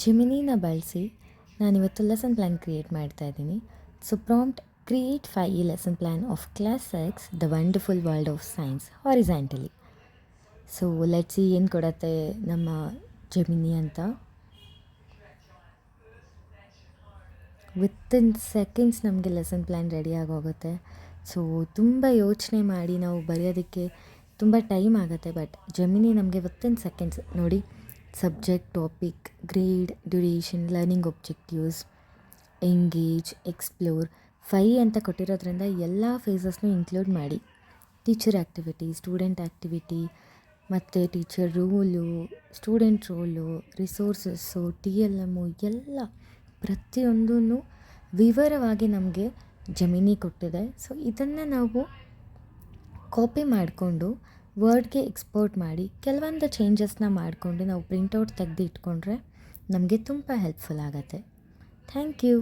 ಜೆಮಿನಿನ ಬಳಸಿ ನಾನಿವತ್ತು lesson plan create ಮಾಡ್ತಾ ಇದ್ದೀನಿ. So prompt create 5 lesson plan of class 6 the wonderful world of science horizontally. So let's see ಏನು ಕೊಡತ್ತೆ ನಮ್ಮ ಜೆಮಿನಿ ಅಂತ. ವಿತಿನ್ ಸೆಕೆಂಡ್ಸ್ ನಮಗೆ ಲೆಸನ್ ಪ್ಲ್ಯಾನ್ ರೆಡಿ ಆಗೋಗುತ್ತೆ. ಸೊ ತುಂಬ ಯೋಚನೆ ಮಾಡಿ ನಾವು ಬರೆಯೋದಕ್ಕೆ ತುಂಬ ಟೈಮ್ ಆಗುತ್ತೆ, ಬಟ್ ಜೆಮಿನಿ ನಮಗೆ ವಿತಿನ್ ಸೆಕೆಂಡ್ಸ್ ನೋಡಿ, subject, topic, grade, duration, learning objectives, engage, explore 5 ಅಂತ ಕೊಟ್ಟಿರೋದ್ರಿಂದ ಎಲ್ಲ ಫೇಸಸ್ನೂ ಇನ್ಕ್ಲೂಡ್ ಮಾಡಿ, ಟೀಚರ್ ಆ್ಯಕ್ಟಿವಿಟಿ, ಸ್ಟೂಡೆಂಟ್ ಆ್ಯಕ್ಟಿವಿಟಿ, ಮತ್ತು teacher roll, student role, resources, TLM ಎಲ್ಲ ಪ್ರತಿಯೊಂದೂ ವಿವರವಾಗಿ ನಮಗೆ ಜೆಮಿನಿ ಕೊಟ್ಟಿದೆ. ಸೊ ಇದನ್ನು ನಾವು ಕಾಪಿ ಮಾಡಿಕೊಂಡು ವರ್ಡ್ಗೆ ಎಕ್ಸ್ಪೋರ್ಟ್ ಮಾಡಿ ಕೆಲವೊಂದು ಚೇಂಜಸ್ನ ಮಾಡಿಕೊಂಡು ನಾವು ಪ್ರಿಂಟೌಟ್ ತೆಗೆದು ಇಟ್ಕೊಂಡ್ರೆ ನಮಗೆ ತುಂಬ ಹೆಲ್ಪ್ಫುಲ್ ಆಗುತ್ತೆ. Thank you.